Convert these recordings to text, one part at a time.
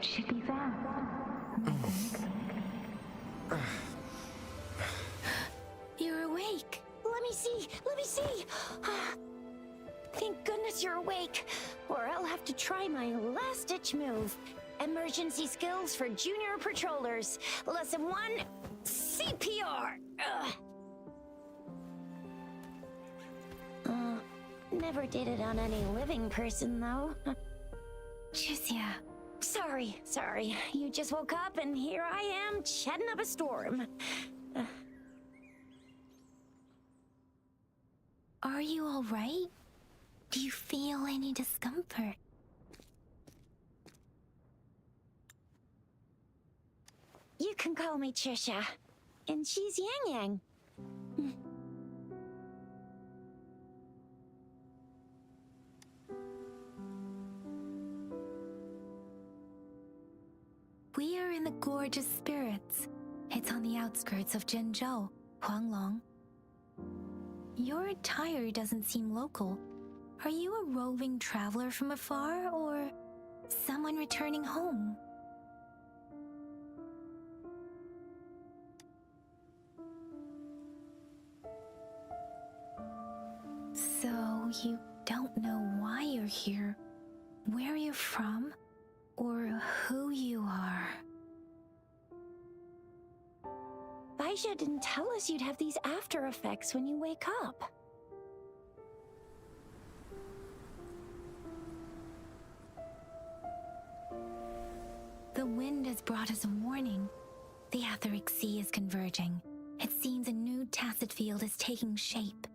should be fast. You're awake. Let me see. Let me see. Thank goodness you're awake, or I'll have to try my last-ditch move. Emergency skills for junior patrollers. Lesson 1, CPR. Never did it on any living person, though. Jusia. Sorry. You just woke up, and here I am, chatting up a storm. Are you all right? Do you feel any discomfort? You can call me Trisha, and she's Yang Yang. We are in the Gorgeous Spirits. It's on the outskirts of Zhenzhou, Huanglong. Your attire doesn't seem local. Are you a roving traveler from afar, or someone returning home? So, you don't know why you're here, where you're from, or who you are. Baisha didn't tell us you'd have these after effects when you wake up. The wind has brought us a warning. The Etheric Sea is converging. It seems a new tacit field is taking shape.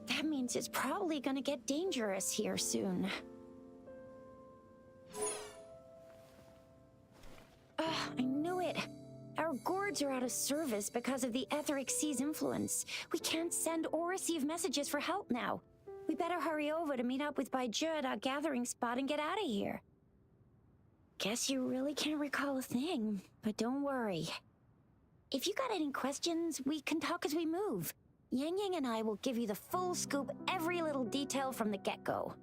That means it's probably gonna get dangerous here soon. I knew it. Our gourds are out of service because of the Etheric Sea's influence. We can't send or receive messages for help now. We better hurry over to meet up with Baiju at our gathering spot and get out of here. Guess you really can't recall a thing, but don't worry. If you got any questions, we can talk as we move. Yang Yang and I will give you the full scoop, every little detail from the get-go.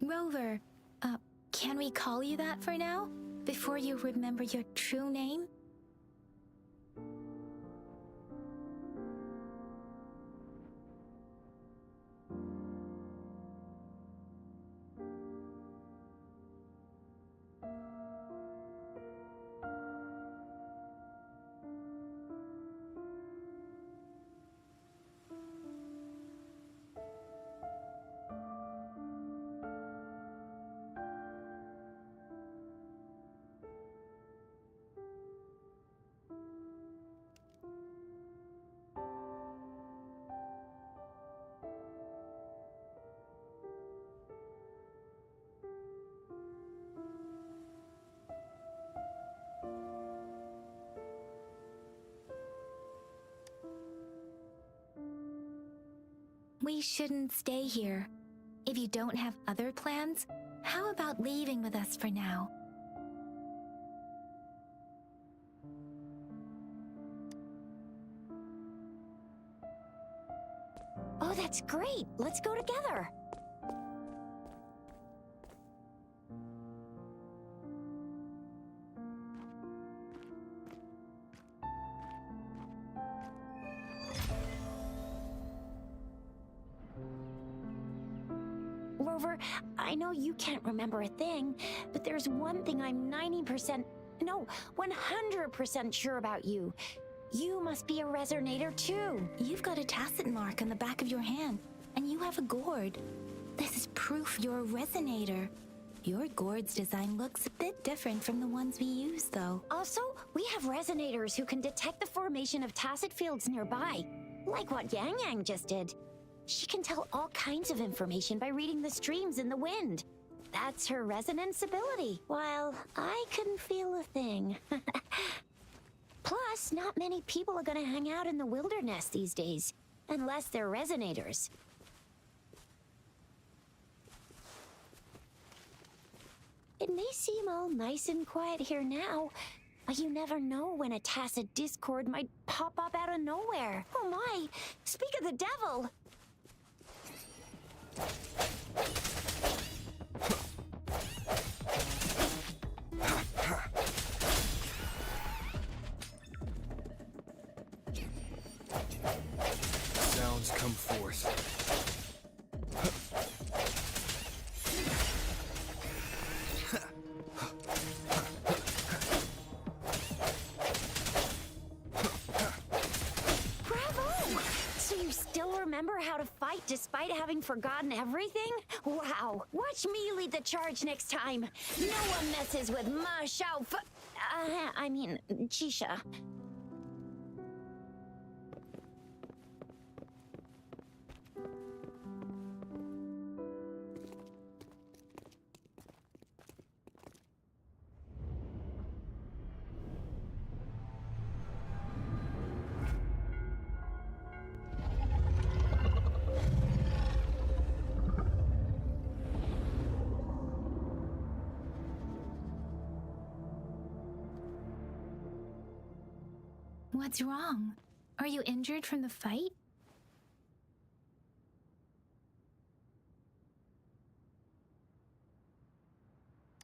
Rover, can we call you that for now? Before you remember your true name? We shouldn't stay here. If you don't have other plans, how about leaving with us for now? Oh, that's great. Let's go together. Rover, I know you can't remember a thing, but there's one thing I'm 90%, no, 100% sure about you. You must be a resonator too. You've got a tacit mark on the back of your hand, and you have a gourd. This is proof you're a resonator. Your gourd's design looks a bit different from the ones we use, though. Also, we have resonators who can detect the formation of tacit fields nearby, like what Yang Yang just did. She can tell all kinds of information by reading the streams in the wind. That's her resonance ability, while I couldn't feel a thing. Plus, not many people are gonna hang out in the wilderness these days, unless they're resonators. It may seem all nice and quiet here now, but you never know when a tacit discord might pop up out of nowhere. Oh my! Speak of the devil! Sounds come forth. Bravo! So you still remember how to fight despite having forgotten everything? Wow! Watch me lead the charge next time. No one messes with Ma Xiao I mean, Chisha. What's wrong? Are you injured from the fight?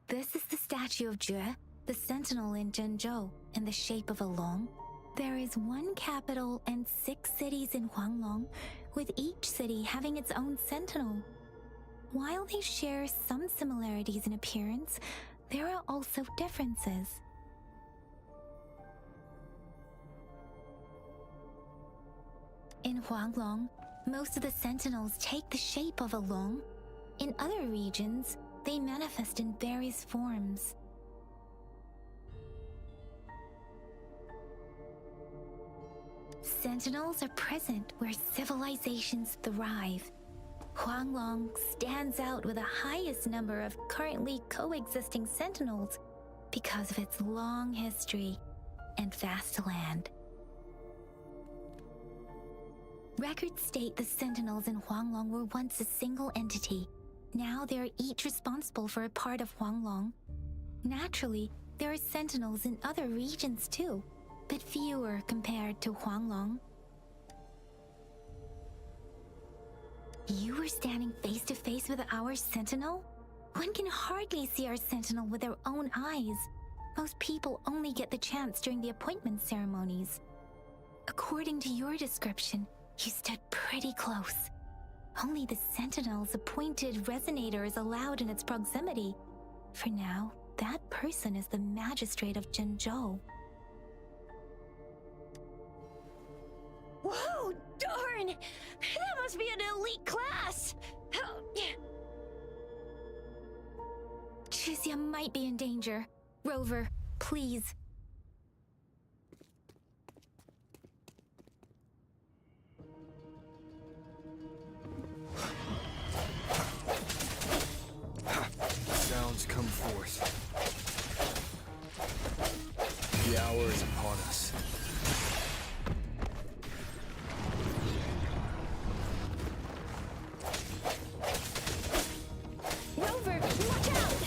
This is the statue of Jue, the sentinel in Zhenzhou, in the shape of a long. There is one capital and 6 cities in Huanglong, with each city having its own sentinel. While they share some similarities in appearance, there are also differences. In Huanglong, most of the sentinels take the shape of a long. In other regions, they manifest in various forms. Sentinels are present where civilizations thrive. Huanglong stands out with the highest number of currently coexisting sentinels because of its long history and vast land. Records state the sentinels in Huanglong were once a single entity. Now they are each responsible for a part of Huanglong. Naturally, there are sentinels in other regions too, but fewer compared to Huanglong. You were standing face to face with our sentinel? One can hardly see our sentinel with their own eyes. Most people only get the chance during the appointment ceremonies. According to your description, you stood pretty close. Only the sentinel's appointed resonator is allowed in its proximity. For now, that person is the magistrate of Zhenzhou. Whoa, darn! That must be an elite class! Chixia might be in danger. Rover, please. Sounds come forth. The hour is upon us. Rover, watch out!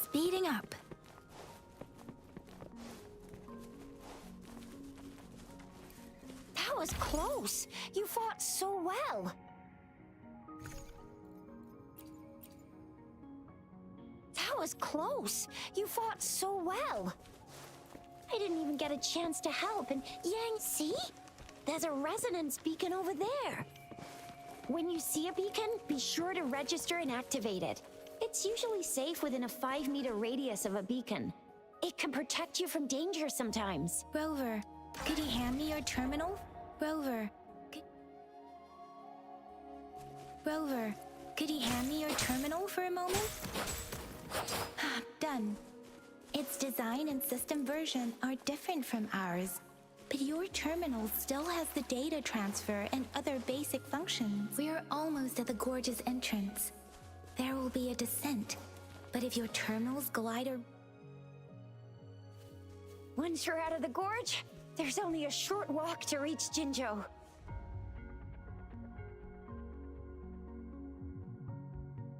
Speeding up. That was close. You fought so well. That was close. You fought so well. I didn't even get a chance to help, and Yang, see? There's a resonance beacon over there. When you see a beacon, be sure to register and activate it. It's usually safe within a 5-meter radius of a beacon. It can protect you from danger sometimes. Rover, could you hand me your terminal? Rover, could you hand me your terminal for a moment? Done. Its design and system version are different from ours, but your terminal still has the data transfer and other basic functions. We are almost at the gorge's entrance. There will be a descent, but if your terminal's glider... Once you're out of the gorge, there's only a short walk to reach Jinzhou.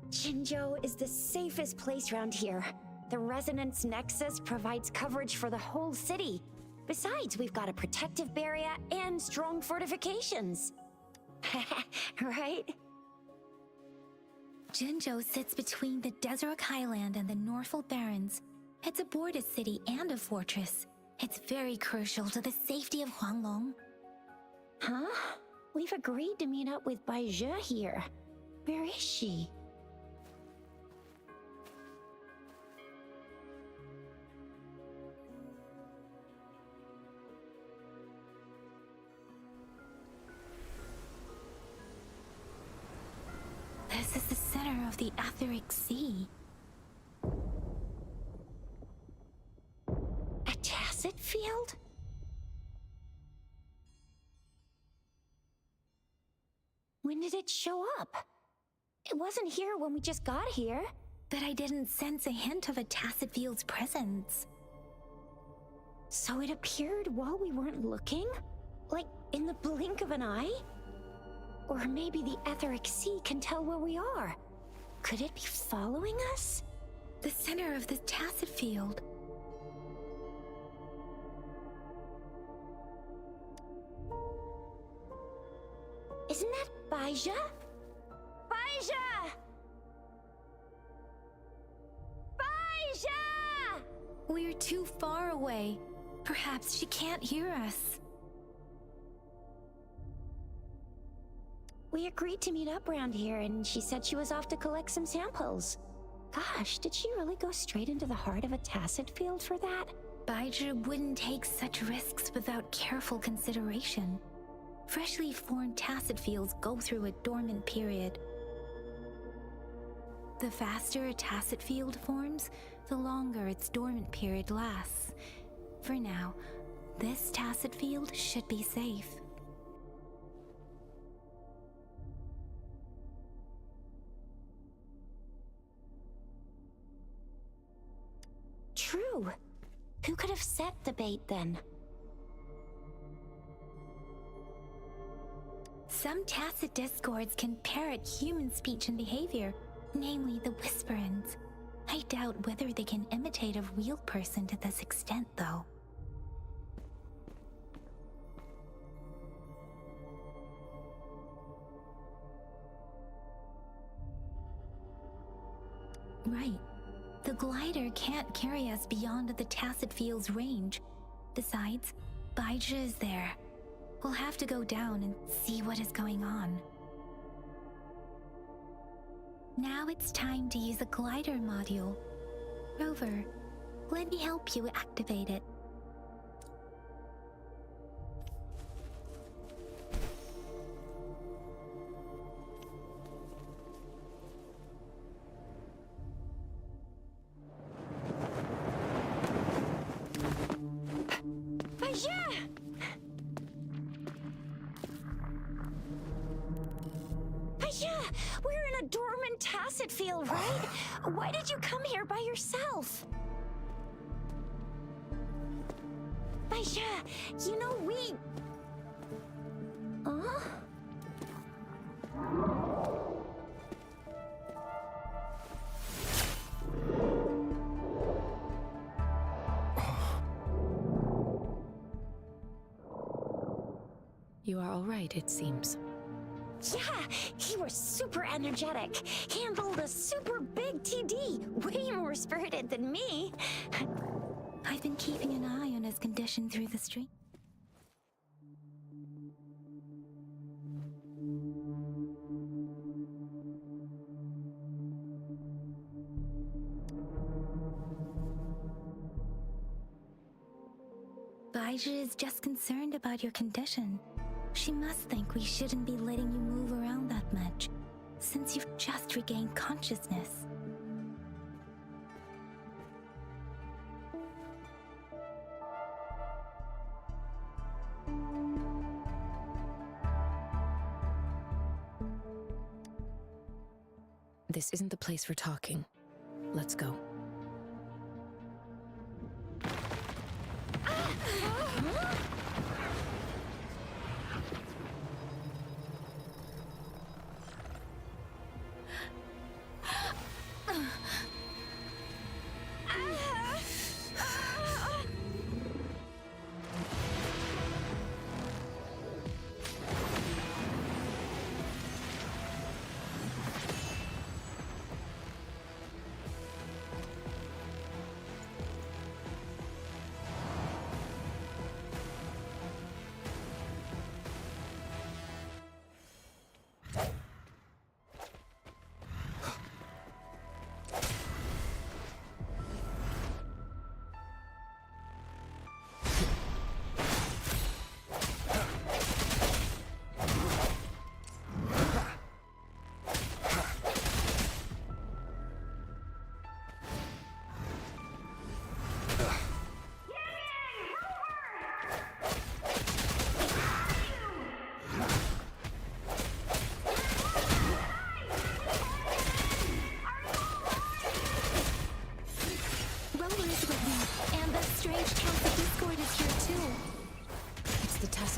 Jinzhou is the safest place around here. The Resonance Nexus provides coverage for the whole city. Besides, we've got a protective barrier and strong fortifications. Right? Jinzhou sits between the Desert Highland and the Northful Barrens. It's a border city and a fortress. It's very crucial to the safety of Huanglong. Huh? We've agreed to meet up with Bai Zhe here. Where is she? This is the center of the Etheric Sea. A tacit field? When did it show up? It wasn't here when we just got here. But I didn't sense a hint of a tacit field's presence. So it appeared while we weren't looking? Like in the blink of an eye? Or maybe the Etheric Sea can tell where we are. Could it be following us? The center of the tacit field. Isn't that Bai Zhe? Bai Zhe! Bai Zhe! We're too far away. Perhaps she can't hear us. We agreed to meet up around here, and she said she was off to collect some samples. Gosh, did she really go straight into the heart of a tacit field for that? Baizhi wouldn't take such risks without careful consideration. Freshly formed tacit fields go through a dormant period. The faster a tacit field forms, the longer its dormant period lasts. For now, this tacit field should be safe. True. Who could have set the bait then? Some tacit discords can parrot human speech and behavior, namely the whisperings. I doubt whether they can imitate a real person to this extent, though. Right. The glider can't carry us beyond the tacit field's range. Besides, Baizhi is there. We'll have to go down and see what is going on. Now it's time to use the glider module. Rover, let me help you activate it. We're in a dormant tacit field, right? Why did you come here by yourself? Baizhi, you know we... Huh? You are all right, it seems. Yeah, he was super energetic. Handled a super big TD. Way more spirited than me. I've been keeping an eye on his condition through the stream. Baizhi is just concerned about your condition. She must think we shouldn't be letting you move around that much, since you've just regained consciousness. This isn't the place for talking. Let's go.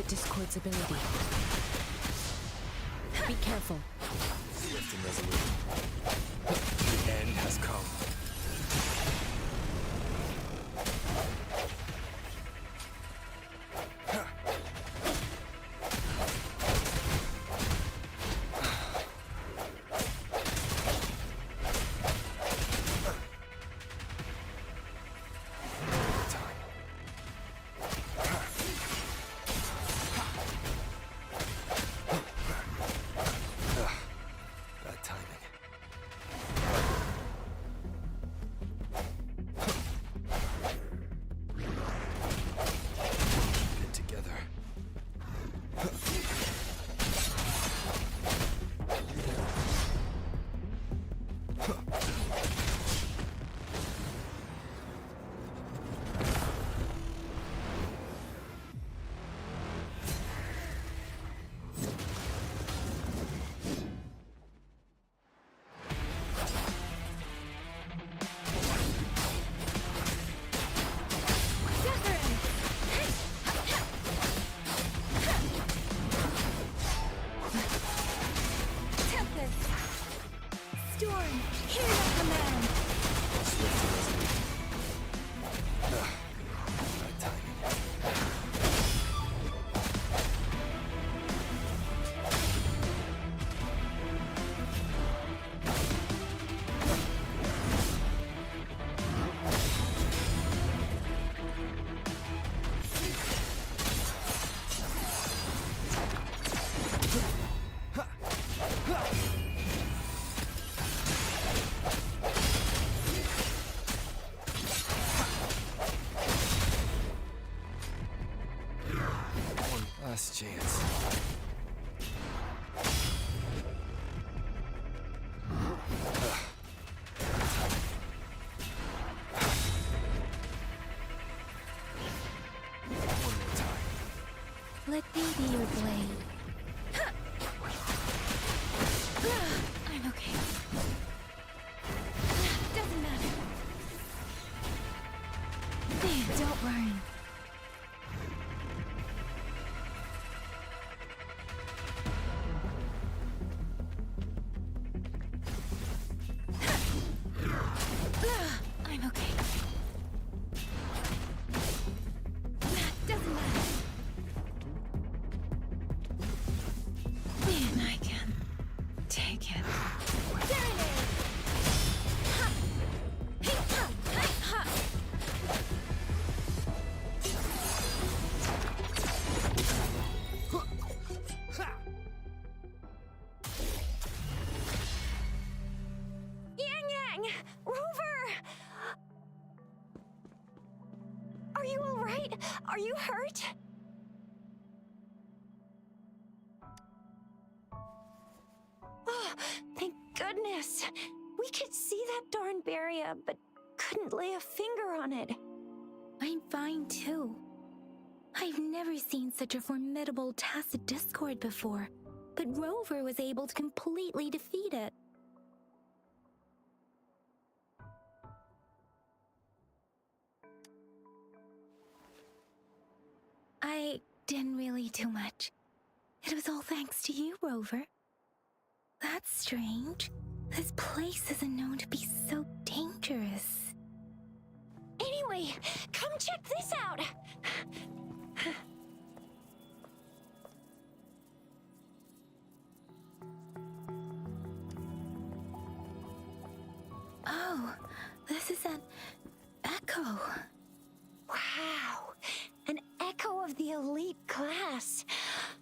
Discord's ability. Be careful. Swift and resolute. The end has come. Last chance. One more time. Let me be your blade. I'm okay. Doesn't matter. Don't worry. I'm okay. Doesn't matter. Are you all right? Are you hurt? Oh, thank goodness. We could see that darn barrier, but couldn't lay a finger on it. I'm fine too. I've never seen such a formidable tacit discord before, but Rover was able to completely defeat it. I didn't really do much. It was all thanks to you, Rover. That's strange. This place isn't known to be so dangerous. Anyway, come check this out. Oh, this is an echo. Wow, an echo of the elite class.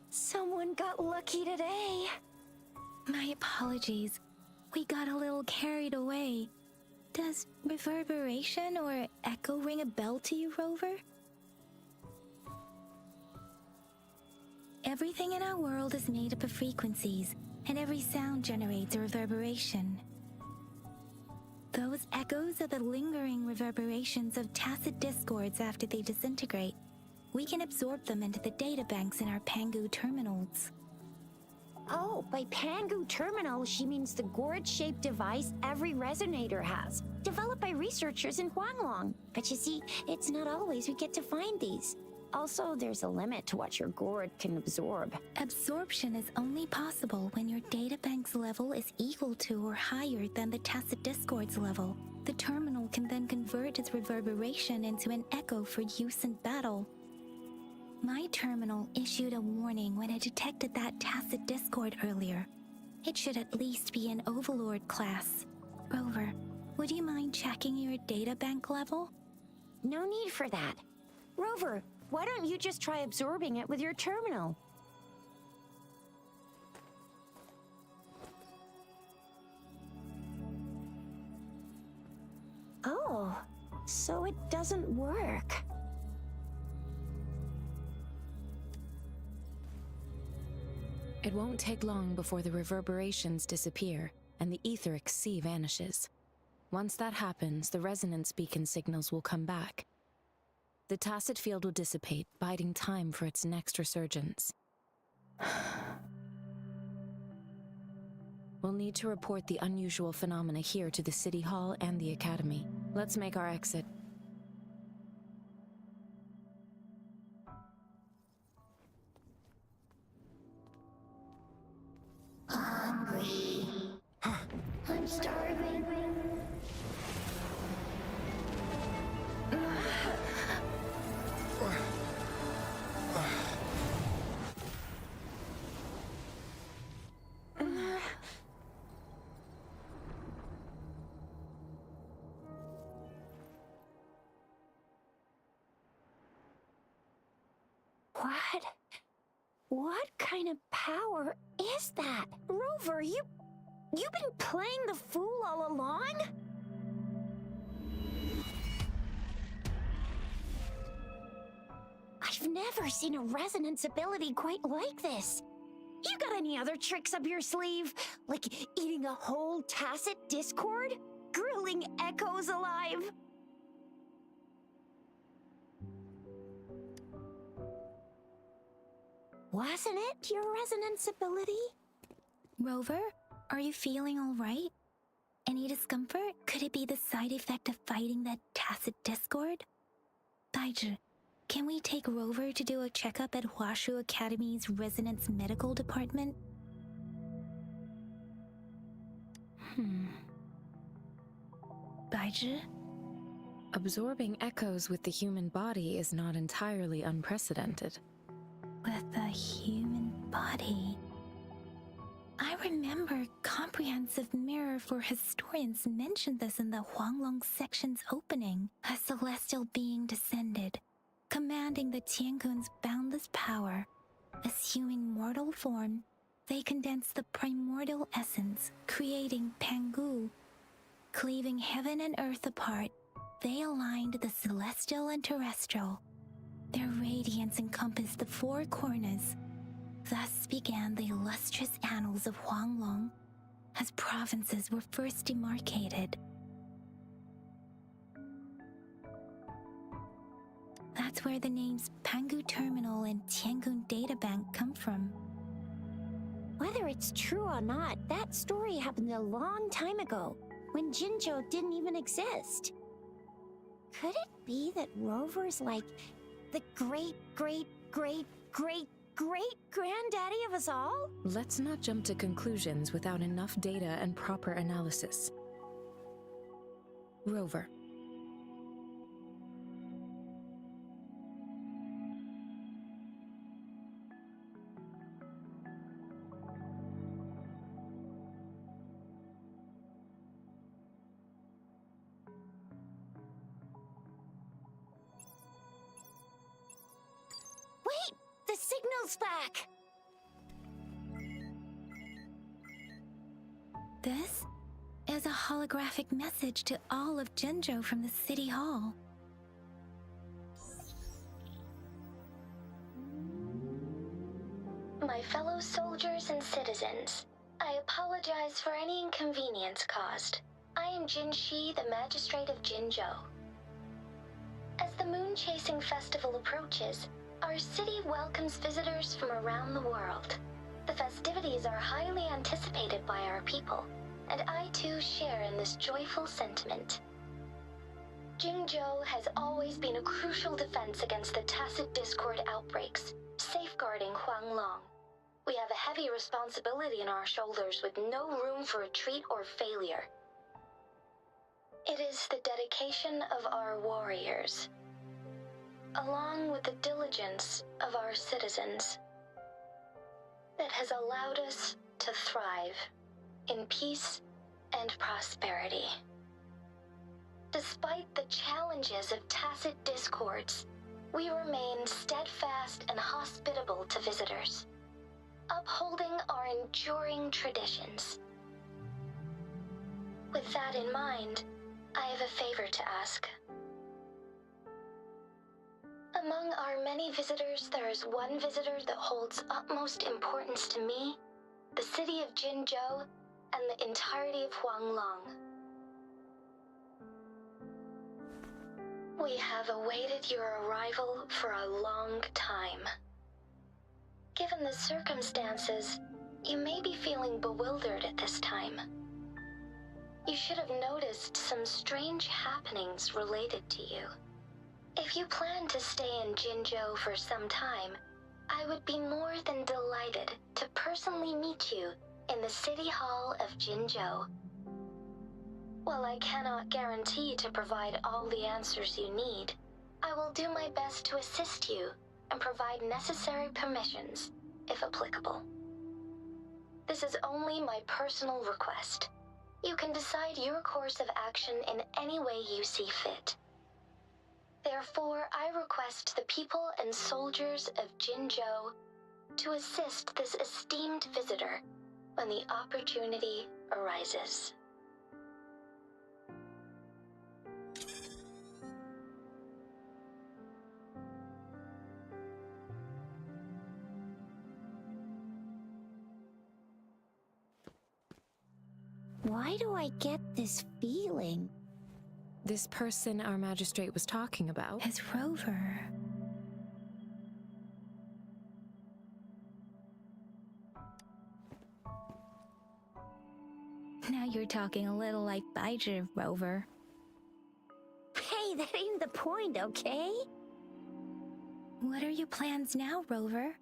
Someone got lucky today. My apologies. We got a little carried away. Does reverberation or echo ring a bell to you, Rover? Everything in our world is made up of frequencies, and every sound generates a reverberation. Those echoes are the lingering reverberations of tacit discords after they disintegrate. We can absorb them into the databanks in our Pangu terminals. Oh, by Pangu terminal, she means the gourd-shaped device every resonator has, developed by researchers in Huanglong. But you see, it's not always we get to find these. Also, there's a limit to what your gourd can absorb. Absorption is only possible when your databank's level is equal to or higher than the tacit discord's level. The terminal can then convert its reverberation into an echo for use in battle. My terminal issued a warning when it detected that tacit discord earlier. It should at least be an Overlord class. Rover, would you mind checking your databank level? No need for that. Rover, why don't you just try absorbing it with your terminal? Oh, so it doesn't work. It won't take long before the reverberations disappear and the etheric sea vanishes. Once that happens, the resonance beacon signals will come back. The tacit field will dissipate, biding time for its next resurgence. We'll need to report the unusual phenomena here to the City Hall and the Academy. Let's make our exit. Hungry. I'm starving. What? What kind of power is that? Rover, you've been playing the fool all along? I've never seen a resonance ability quite like this. You got any other tricks up your sleeve? Like eating a whole tacit discord? Grilling echoes alive? Wasn't it your resonance ability? Rover, are you feeling all right? Any discomfort? Could it be the side effect of fighting that tacit discord? Baizhi, can we take Rover to do a checkup at Huashu Academy's Resonance Medical Department? Baizhi? Absorbing echoes with the human body is not entirely unprecedented. With the human body. I remember Comprehensive Mirror for Historians mentioned this in the Huanglong section's opening. A celestial being descended, commanding the Tiankun's boundless power. Assuming mortal form, they condensed the primordial essence, creating Pangu, cleaving heaven and earth apart. They aligned the celestial and terrestrial. Their radiance encompassed the four corners. Thus began the illustrious annals of Huanglong, as provinces were first demarcated. That's where the names Pangu Terminal and Tiangun Data Bank come from. Whether it's true or not, that story happened a long time ago, when Jinzhou didn't even exist. Could it be that Rover's like the great-great-great-great-great-granddaddy of us all? Let's not jump to conclusions without enough data and proper analysis. Rover. Wait! The signal's back! This is a holographic message to all of Jinzhou from the City Hall. My fellow soldiers and citizens, I apologize for any inconvenience caused. I am Jin Shi, the Magistrate of Jinzhou. As the Moon-Chasing Festival approaches, our city welcomes visitors from around the world. The festivities are highly anticipated by our people, and I too share in this joyful sentiment. Jinzhou has always been a crucial defense against the tacit discord outbreaks, safeguarding Huanglong. We have a heavy responsibility on our shoulders with no room for retreat or failure. It is the dedication of our warriors, along with the diligence of our citizens, that has allowed us to thrive in peace and prosperity. Despite the challenges of tacit discords, we remain steadfast and hospitable to visitors, upholding our enduring traditions. With that in mind, I have a favor to ask. Among our many visitors, there is one visitor that holds utmost importance to me, the city of Jinzhou, and the entirety of Huanglong. We have awaited your arrival for a long time. Given the circumstances, you may be feeling bewildered at this time. You should have noticed some strange happenings related to you. If you plan to stay in Jinzhou for some time, I would be more than delighted to personally meet you in the City Hall of Jinzhou. While I cannot guarantee to provide all the answers you need, I will do my best to assist you and provide necessary permissions, if applicable. This is only my personal request. You can decide your course of action in any way you see fit. Therefore, I request the people and soldiers of Jinzhou to assist this esteemed visitor when the opportunity arises. Why do I get this feeling? This person our magistrate was talking about? As Rover. Now you're talking a little like Baizhi, Rover. Hey, that ain't the point, okay? What are your plans now, Rover?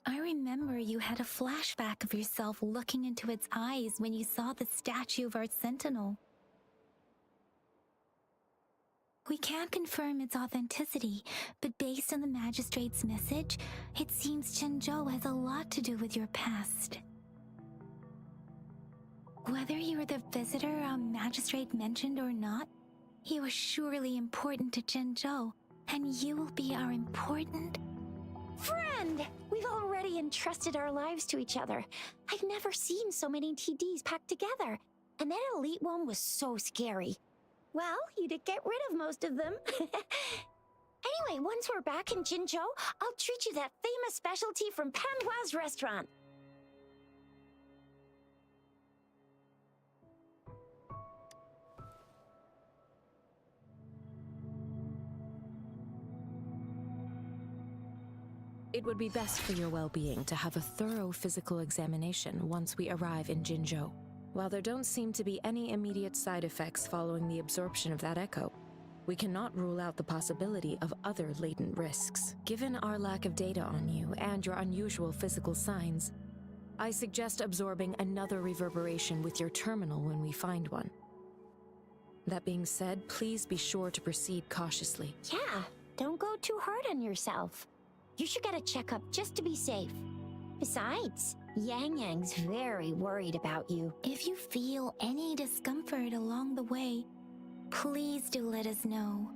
I remember you had a flashback of yourself looking into its eyes when you saw the statue of our sentinel. We can't confirm its authenticity, but based on the magistrate's message, it seems Jinzhou has a lot to do with your past. Whether you were the visitor our magistrate mentioned or not, you are surely important to Jinzhou, and you will be our important Friend! We've already entrusted our lives to each other. I've never seen so many TDs packed together. And that elite one was so scary. Well, you did get rid of most of them. Anyway, once we're back in Jinzhou, I'll treat you that famous specialty from Panhua's restaurant. It would be best for your well-being to have a thorough physical examination once we arrive in Jinzhou. While there don't seem to be any immediate side effects following the absorption of that echo, we cannot rule out the possibility of other latent risks. Given our lack of data on you and your unusual physical signs, I suggest absorbing another reverberation with your terminal when we find one. That being said, please be sure to proceed cautiously. Yeah, don't go too hard on yourself. You should get a checkup just to be safe. Besides, Yang Yang's very worried about you. If you feel any discomfort along the way, please do let us know.